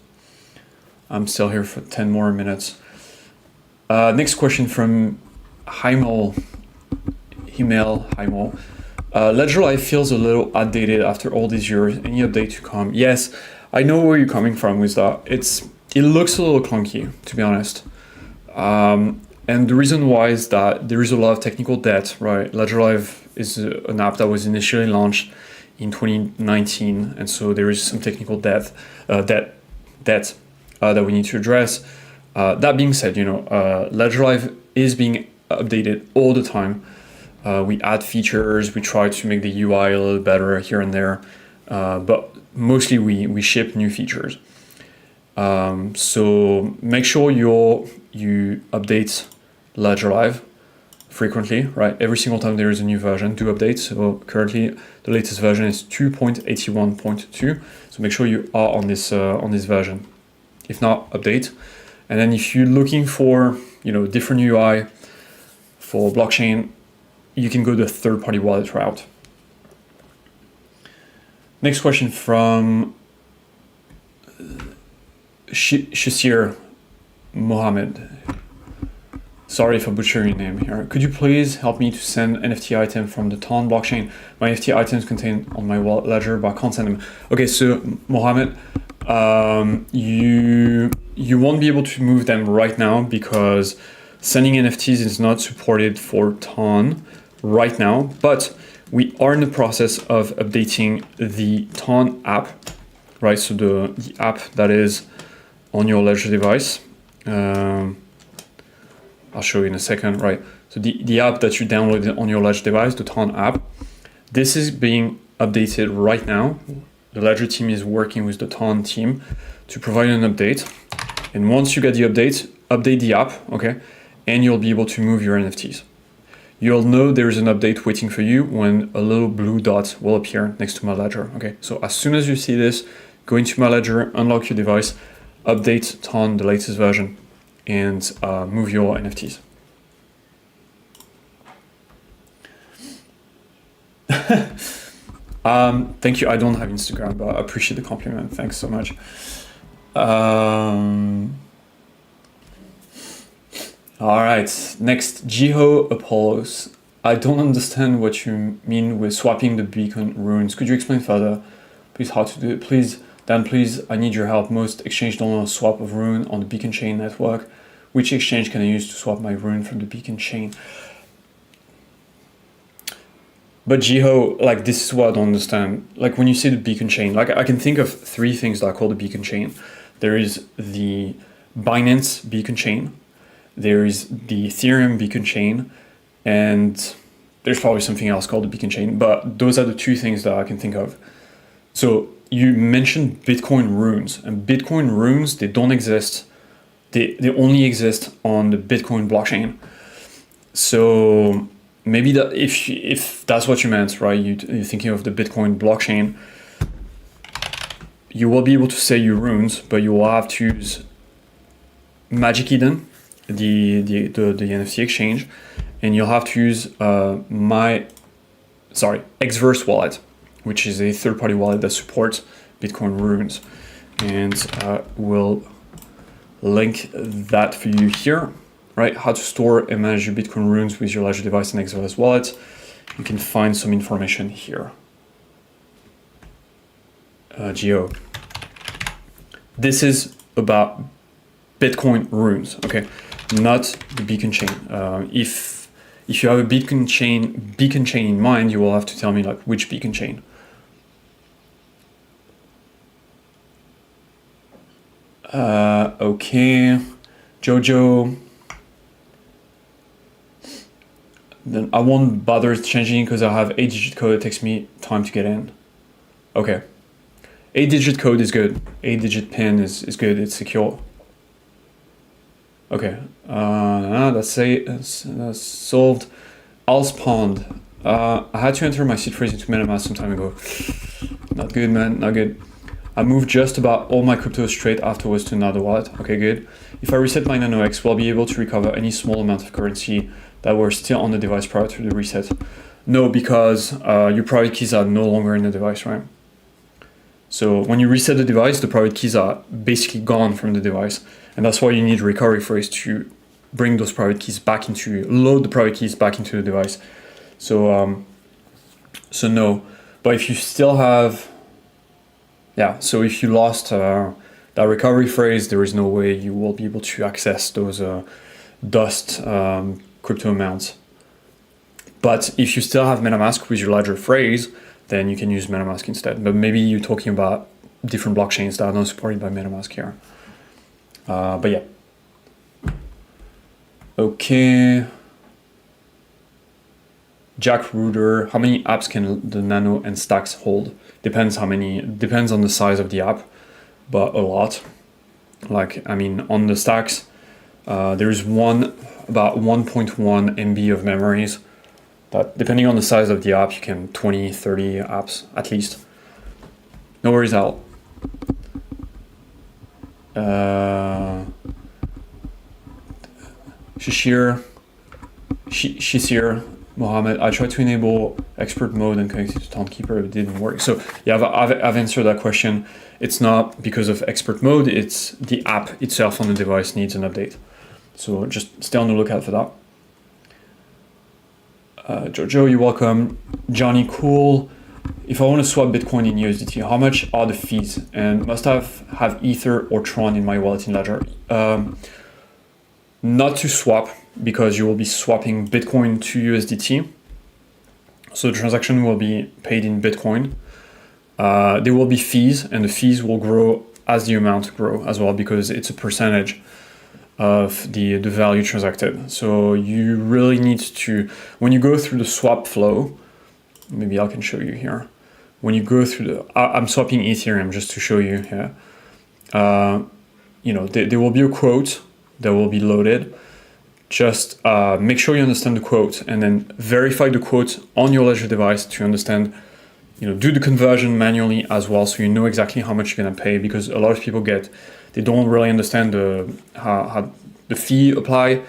I'm still here for 10 more minutes. Next question from Heimel. Ledger Live feels a little outdated after all these years. Any update to come? Yes, I know where you're coming from with that. It looks a little clunky, to be honest. And the reason why is that there is a lot of technical debt, right? Ledger Live is an app that was initially launched in 2019, and so there is some technical debt that we need to address. That being said, Ledger Live is being updated all the time. We add features, we try to make the UI a little better here and there, but mostly we ship new features. So make sure you update Ledger Live frequently, right? Every single time there is a new version, do updates. So currently the latest version is 2.81.2. So make sure you are on this version. If not, update. And then if you're looking for different UI for blockchain, you can go the third-party wallet route. Next question from Shasir Mohammed. Sorry for butchering your name here. Could you please help me to send NFT item from the Thorchain blockchain? My NFT items contained on my wallet ledger, but I can't send them. Okay, so Mohammed, you won't be able to move them right now because sending NFTs is not supported for Thorchain right now, but we are in the process of updating the Thorchain app, right? So the app that is on your Ledger device. I'll show you in a second, right? So the app that you downloaded on your Ledger device, the Thorchain app, this is being updated right now. The Ledger team is working with the Thorchain team to provide an update. And once you get the update, update the app, okay? And you'll be able to move your NFTs. You'll know there is an update waiting for you when a little blue dot will appear next to my Ledger, okay? So as soon as you see this, go into my Ledger, unlock your device, update Thorchain, the latest version, and move your NFTs. Thank you. I don't have Instagram, but I appreciate the compliment. Thanks so much. All right. Next, Jiho Apollos. I don't understand what you mean with swapping the beacon runes. Could you explain further, please, how to do it? Please, Dan, please, I need your help. Most exchange don't know a swap of rune on the beacon chain network. Which exchange can I use to swap my rune from the beacon chain? But Jiho, like, this is what I don't understand. Like, when you say the beacon chain, like, I can think of three things that are called the beacon chain. There is the Binance beacon chain, there is the Ethereum beacon chain, and there's probably something else called the beacon chain, but those are the two things that I can think of. So you mentioned Bitcoin runes, and Bitcoin runes, they don't exist. They only exist on the Bitcoin blockchain. So maybe that if that's what you meant, right? You're thinking of the Bitcoin blockchain. You will be able to say your runes, but you will have to use Magic Eden, the NFT exchange, and you'll have to use Xverse wallet, which is a third-party wallet that supports Bitcoin runes, and we'll link that for you here, right? How to store and manage your Bitcoin runes with your Ledger device and Xverse wallet. You can find some information here. Geo. This is about Bitcoin runes, okay? Not the beacon chain. If you have a beacon chain in mind, you will have to tell me like which beacon chain. Okay, Jojo. Then I won't bother changing because I have 8-digit code. It takes me time to get in. Okay, 8-digit code is good. 8-digit PIN is good. It's secure. Okay, that's solved. Al's Pond. I had to enter my seed phrase into MetaMask some time ago. Not good, man. Not good. I moved just about all my crypto straight afterwards to another wallet. Okay, good. If I reset my NanoX, will I be able to recover any small amount of currency that were still on the device prior to the reset? No, because your private keys are no longer in the device, right? So when you reset the device, the private keys are basically gone from the device. And that's why you need a recovery phrase to bring those private keys back load the private keys back into the device. So, so no, but if you still have, so if you lost that recovery phrase, there is no way you will be able to access those dust crypto amounts. But if you still have MetaMask with your ledger phrase, then you can use MetaMask instead. But maybe you're talking about different blockchains that are not supported by MetaMask here. But yeah. Okay. Jack Rooter, how many apps can the Nano and Stax hold? Depends on the size of the app, but a lot. Like, I mean, on the Stax, there's about 1.1 MB of memories. That depending on the size of the app, you can 20, 30 apps at least. No worries, Al. Shishir, Mohammed, I tried to enable expert mode and connect it to Timekeeper, it didn't work. So yeah, I've answered that question. It's not because of expert mode, it's the app itself on the device needs an update. So just stay on the lookout for that. Jojo, you're welcome. Johnny, cool. If I want to swap Bitcoin in USDT, how much are the fees? And must I have Ether or Tron in my wallet in Ledger? Not to swap, because you will be swapping Bitcoin to USDT. So the transaction will be paid in Bitcoin. There will be fees, and the fees will grow as the amount grow as well, because it's a percentage of the value transacted. So you really need to, when you go through the swap flow, maybe I can show you here. When you go through I'm swapping Ethereum just to show you here. There will be a quote that will be loaded. Just make sure you understand the quote and then verify the quote on your Ledger device to understand, do the conversion manually as well, so you know exactly how much you're gonna pay, because a lot of people they don't really understand how the fee apply,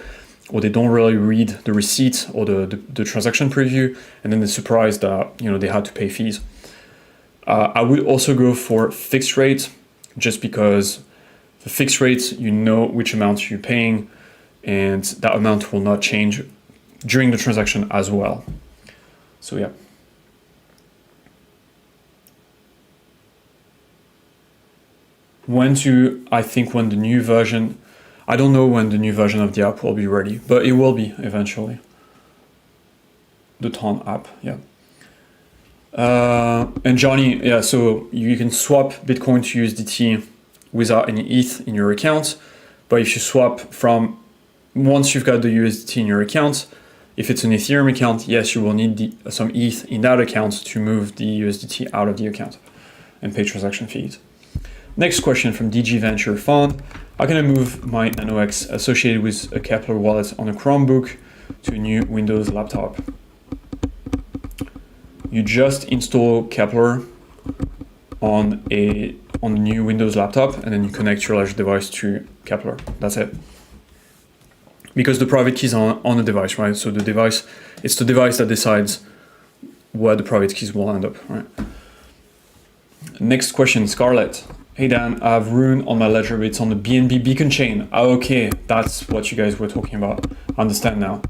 or they don't really read the receipt or the transaction preview, and then they're surprised that they had to pay fees. I would also go for fixed rate, just because the fixed rates, you know which amount you're paying, and that amount will not change during the transaction as well. So yeah. When the new version, I don't know when the new version of the app will be ready, but it will be eventually. The Ton app, yeah. And Johnny, yeah, so you can swap Bitcoin to USDT without any ETH in your account, but if you swap once you've got the USDT in your account, if it's an Ethereum account, yes, you will need some ETH in that account to move the USDT out of the account and pay transaction fees. Next question from DG Venture Fund. How can I move my NanoX associated with a Kepler wallet on a Chromebook to a new Windows laptop? You just install Kepler on a new Windows laptop, and then you connect your Ledger device to Kepler. That's it. Because the private keys are on the device, right? So it's the device that decides where the private keys will end up, right? Next question, Scarlett. Hey Dan, I have Rune on my Ledger, but it's on the BNB beacon chain. Oh, okay, that's what you guys were talking about. I understand now.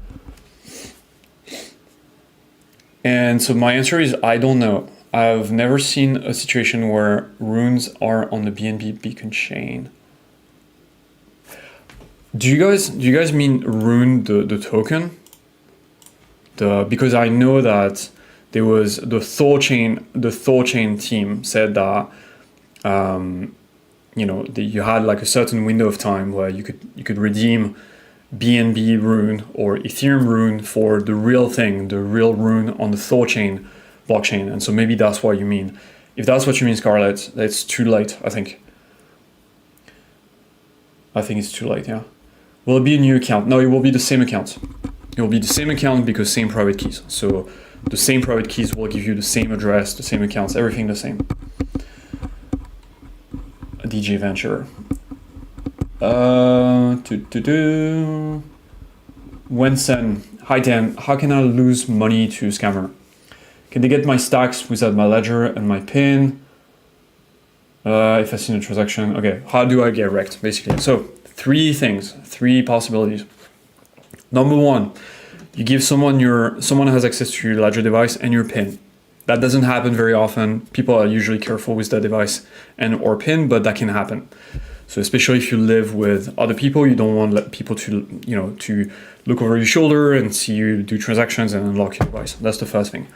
And so my answer is, I don't know. I've never seen a situation where runes are on the BNB beacon chain. Do you guys mean Rune the token? Because I know that there was the Thorchain team said that you had like a certain window of time where you could redeem BNB Rune or Ethereum Rune for the real thing, the real Rune on the Thorchain blockchain. And so maybe that's what you mean. If that's what you mean, Scarlett, it's too late, I think. I think it's too late, yeah. Will it be a new account? No, it will be the same account. It will be the same account because same private keys. So the same private keys will give you the same address, the same accounts, everything the same. DJ Venture. Wensen, hi Dan, how can I lose money to scammer? Can they get my Stax without my ledger and my PIN? If I see a transaction, okay, how do I get wrecked, basically? So, three things, three possibilities. Number one, you give someone has access to your ledger device and your PIN. That doesn't happen very often. People are usually careful with the device and or PIN, but that can happen. So especially if you live with other people, you don't want people to look over your shoulder and see you do transactions and unlock your device. That's the first thing.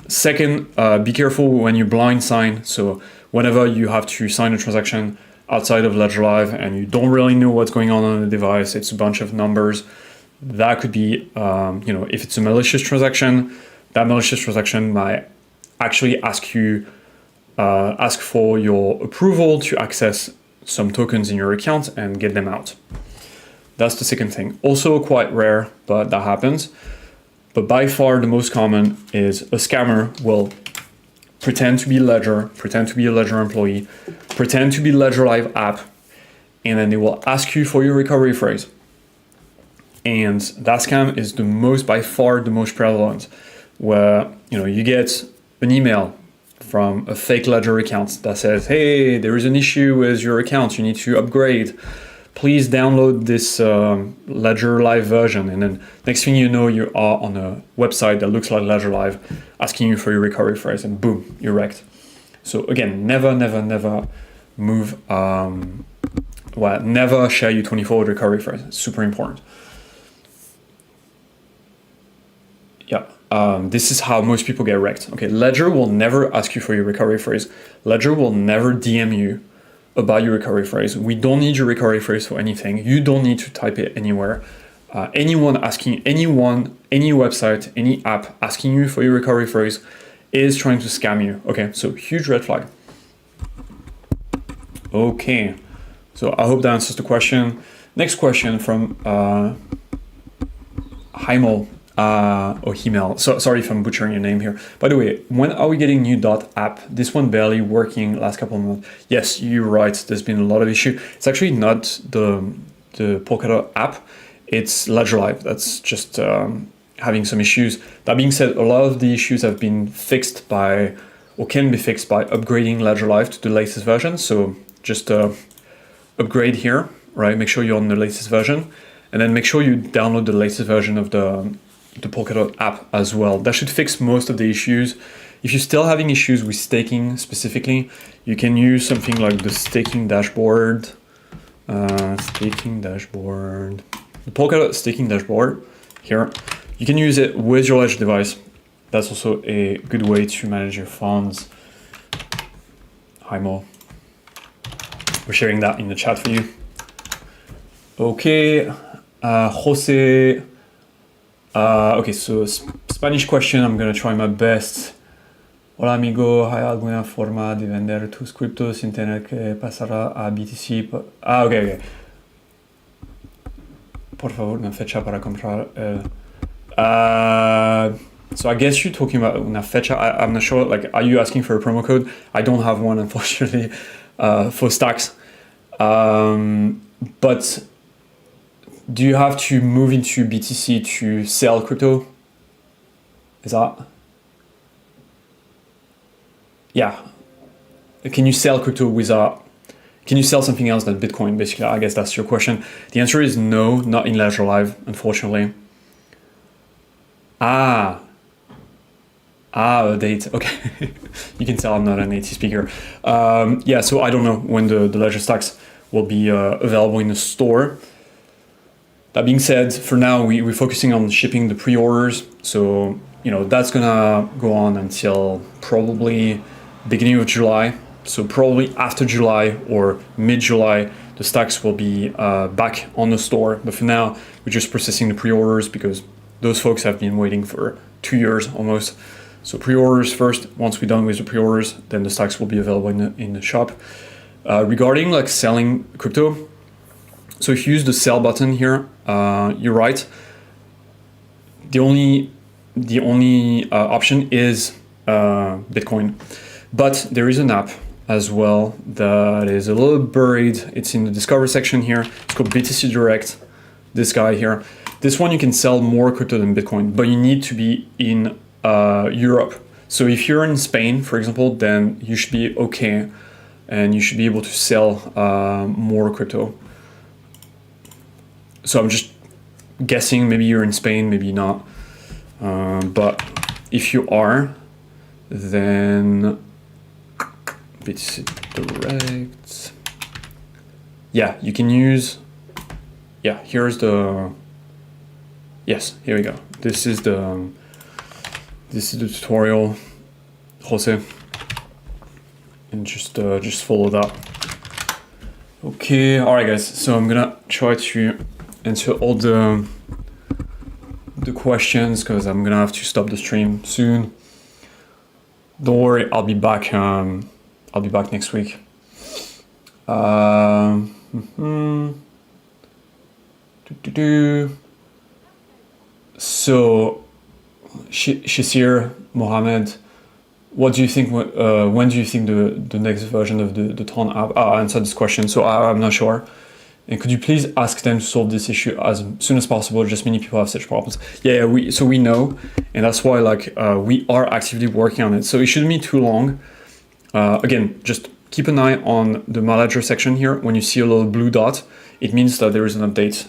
Second, be careful when you blind sign. So whenever you have to sign a transaction outside of Ledger Live and you don't really know what's going on the device, it's a bunch of numbers. That could be, if it's a malicious transaction, that malicious transaction might actually ask for your approval to access some tokens in your account and get them out. That's the second thing. Also quite rare, but that happens. But by far the most common is a scammer will pretend to be Ledger, pretend to be a Ledger employee, pretend to be Ledger Live app, and then they will ask you for your recovery phrase. And that scam is by far the most prevalent, where you get an email from a fake Ledger account that says, hey, there is an issue with your account, you need to upgrade. Please download this Ledger Live version. And then next thing you know, you are on a website that looks like Ledger Live asking you for your recovery phrase, and boom, you're wrecked. So again, never move, never share your 24-hour recovery phrase. It's super important. Yeah. This is how most people get wrecked. Okay, Ledger will never ask you for your recovery phrase. Ledger will never DM you about your recovery phrase. We don't need your recovery phrase for anything. You don't need to type it anywhere. Any website, any app asking you for your recovery phrase is trying to scam you. Okay, so huge red flag. Okay, so I hope that answers the question. Next question from Heimel. Himel. So sorry if I'm butchering your name here. By the way, when are we getting new .app? This one barely working last couple of months. Yes, you're right. There's been a lot of issue. It's actually not the Polkadot app. It's Ledger Live. That's just having some issues. That being said, a lot of the issues have been fixed can be fixed by upgrading Ledger Live to the latest version. So just upgrade here, right? Make sure you're on the latest version, and then make sure you download the latest version of the Polkadot app as well. That should fix most of the issues. If you're still having issues with staking specifically, you can use something like the staking dashboard. The Polkadot staking dashboard here. You can use it with your Ledger device. That's also a good way to manage your funds. Hi Mo. We're sharing that in the chat for you. Okay, Jose. Okay, so Spanish question, I'm gonna try my best. Hola amigo, ¿hay alguna forma de vender tus criptos sin tener que pasar a BTC? Okay. Por favor, una fecha para comprar. So I guess you're talking about una fecha. I'm not sure, are you asking for a promo code? I don't have one, unfortunately, for Stax. But do you have to move into BTC to sell crypto? Is that? Yeah. Can you sell crypto can you sell something else than Bitcoin? Basically, I guess that's your question. The answer is no, not in Ledger Live, unfortunately. A date. Okay. You can tell I'm not a native speaker. Yeah, so I don't know when the Ledger Stax will be available in the store. That being said, for now, we're focusing on shipping the pre-orders. So, that's gonna go on until probably beginning of July. So probably after July or mid-July, the Stax will be back on the store. But for now, we're just processing the pre-orders because those folks have been waiting for 2 years almost. So pre-orders first. Once we're done with the pre-orders, then the Stax will be available in the shop. Regarding selling crypto, so if you use the sell button here, you're right. The only option is Bitcoin, but there is an app as well that is a little buried. It's in the Discover section here. It's called BTC Direct, this guy here. This one you can sell more crypto than Bitcoin, but you need to be in Europe. So if you're in Spain, for example, then you should be okay and you should be able to sell more crypto. So I'm just guessing, maybe you're in Spain, maybe not. But if you are, then BTC Direct. Yeah, you can use, yeah, here's the, yes, here we go. This is the tutorial, Jose. And just follow that. Okay, all right guys, so I'm gonna try to answer all the questions because I'm gonna have to stop the stream soon. Don't worry, I'll be back next week. So Shasir Mohammed, what do you think? When do you think the next version of the Thorn app? I answered this question, so I'm not sure. And could you please ask them to solve this issue as soon as possible? Just many people have such problems. Yeah, we know, and that's why we are actively working on it. So it shouldn't be too long. Again, just keep an eye on the My Ledger section here. When you see a little blue dot, it means that there is an update,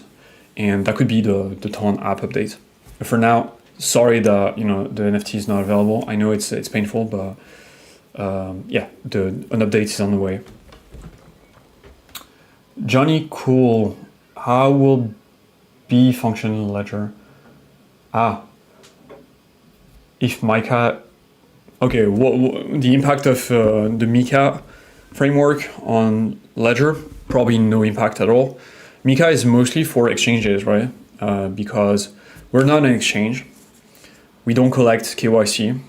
and that could be the Thorn app update. But for now, sorry that the NFT is not available. I know it's painful, but yeah, an update is on the way. Johnny Cool, how will B function in Ledger? If MICA, okay, what the impact of the MICA framework on Ledger? Probably no impact at all. MICA is mostly for exchanges, right? Because we're not an exchange. We don't collect KYC.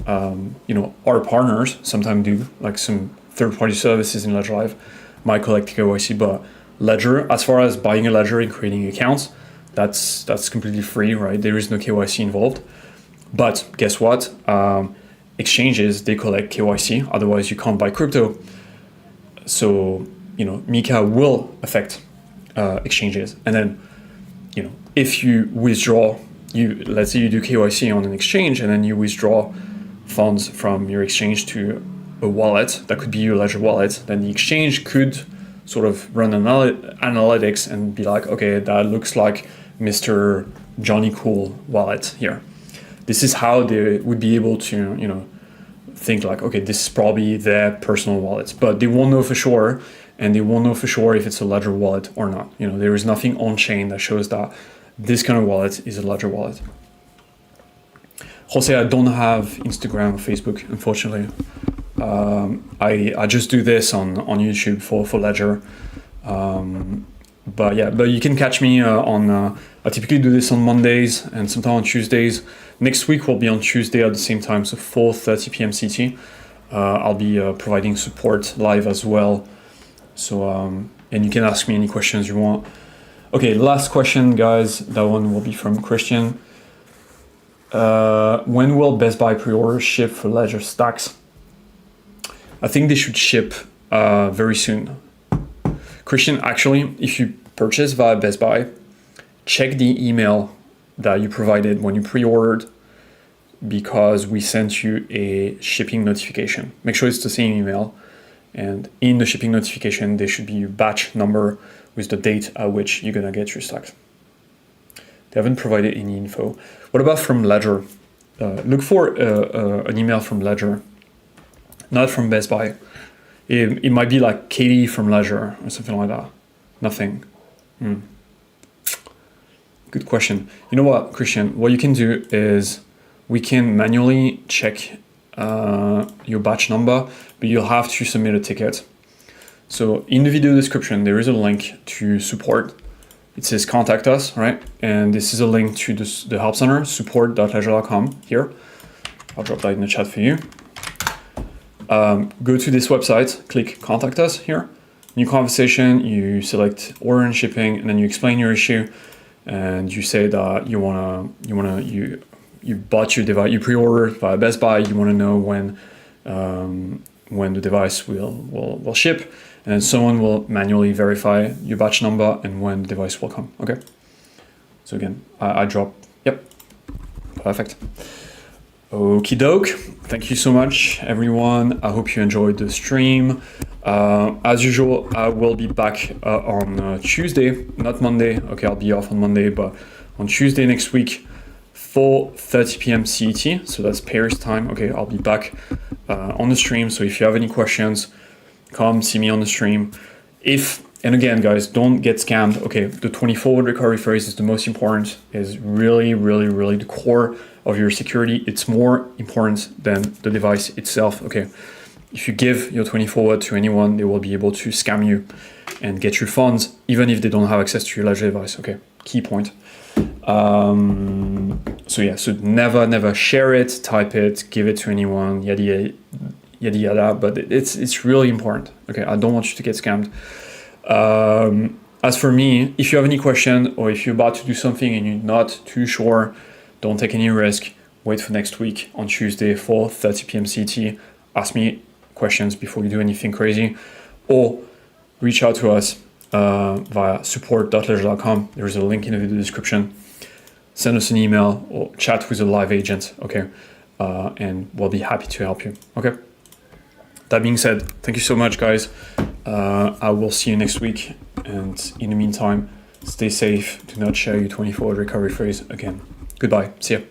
Our partners sometimes do, like some third-party services in Ledger Live might collect KYC, but Ledger, as far as buying a Ledger and creating accounts, that's completely free, right? There is no KYC involved. But guess what? Exchanges, they collect KYC, otherwise you can't buy crypto. So, MICA will affect exchanges. And then, if you withdraw, let's say you do KYC on an exchange and then you withdraw funds from your exchange to a wallet, that could be your Ledger wallet, then the exchange could sort of run analytics and be like, okay, that looks like Mr. Johnny Cool wallet here. This is how they would be able to, think like, okay, this is probably their personal wallet, but they won't know for sure, and they won't know for sure if it's a Ledger wallet or not. There is nothing on chain that shows that this kind of wallet is a Ledger wallet. Jose, I don't have Instagram or Facebook, unfortunately. I just do this on YouTube for Ledger. But you can catch me I typically do this on Mondays and sometimes on Tuesdays. Next week will be on Tuesday at the same time, so 4:30 p.m. CT. I'll be providing support live as well. So, and you can ask me any questions you want. Okay, last question, guys. That one will be from Christian. When will Best Buy pre-order ship for Ledger Stax? I think they should ship very soon. Christian, actually, if you purchase via Best Buy, check the email that you provided when you pre-ordered, because we sent you a shipping notification. Make sure it's the same email, and in the shipping notification, there should be a batch number with the date at which you're gonna get your stocks. They haven't provided any info. What about from Ledger? Look for an email from Ledger, not from Best Buy. It might be like Katie from Ledger or something like that. Nothing. Good question. You know what, Christian? What you can do is we can manually check your batch number, but you'll have to submit a ticket. So in the video description, there is a link to support. It says contact us, right? And this is a link to the help center, support.ledger.com here. I'll drop that in the chat for you. Go to this website, click contact us here. New conversation, you select order and shipping, and then you explain your issue, and you say that you bought your device, you pre-ordered via Best Buy, you want to know when when the device will ship, and then someone will manually verify your batch number and when the device will come. Okay. So again, I drop. Yep. Perfect. Okie doke. Thank you so much, everyone. I hope you enjoyed the stream. As usual, I will be back on Tuesday, not Monday. Okay, I'll be off on Monday, but on Tuesday next week, 4:30 p.m. CET. So that's Paris time. Okay, I'll be back on the stream. So if you have any questions, come see me on the stream. And again, guys, don't get scammed. Okay, the 24-hour recovery phrase is the most important, is really, really, really the core of your security. It's more important than the device itself. Okay, if you give your 24-hour to anyone, they will be able to scam you and get your funds, even if they don't have access to your ledger device. Okay, key point. So yeah, so never share it, type it, give it to anyone, yada yada. But it's really important. Okay, I don't want you to get scammed. As for me, if you have any question or if you're about to do something and you're not too sure, don't take any risk. Wait for next week on Tuesday, 4:30 p.m. CT. Ask me questions before you do anything crazy, or reach out to us via support.ledger.com. There's a link in the video description. Send us an email or chat with a live agent, okay? And we'll be happy to help you, okay? That being said, thank you so much, guys. I will see you next week. And in the meantime, stay safe. Do not share your 24-hour recovery phrase again. Goodbye. See ya.